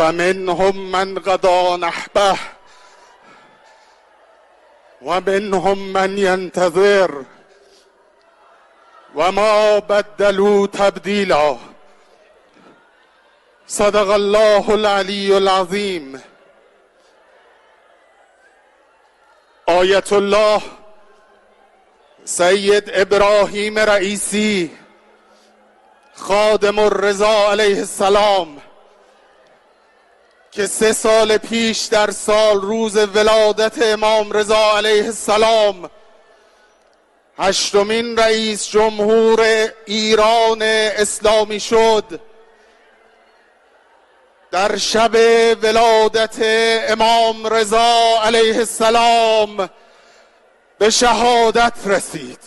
فمنهم من قضى نحبه ومنهم من ينتظر وما بدلوا تبدیلا. صدق الله العلی العظیم. آیت الله سید ابراهیم رئیسی خادم الرضا علیه السلام که 3 سال پیش در سال روز ولادت امام رضا علیه السلام 8مین رئیس جمهور ایران اسلامی شد، در شب ولادت امام رضا علیه السلام به شهادت رسید.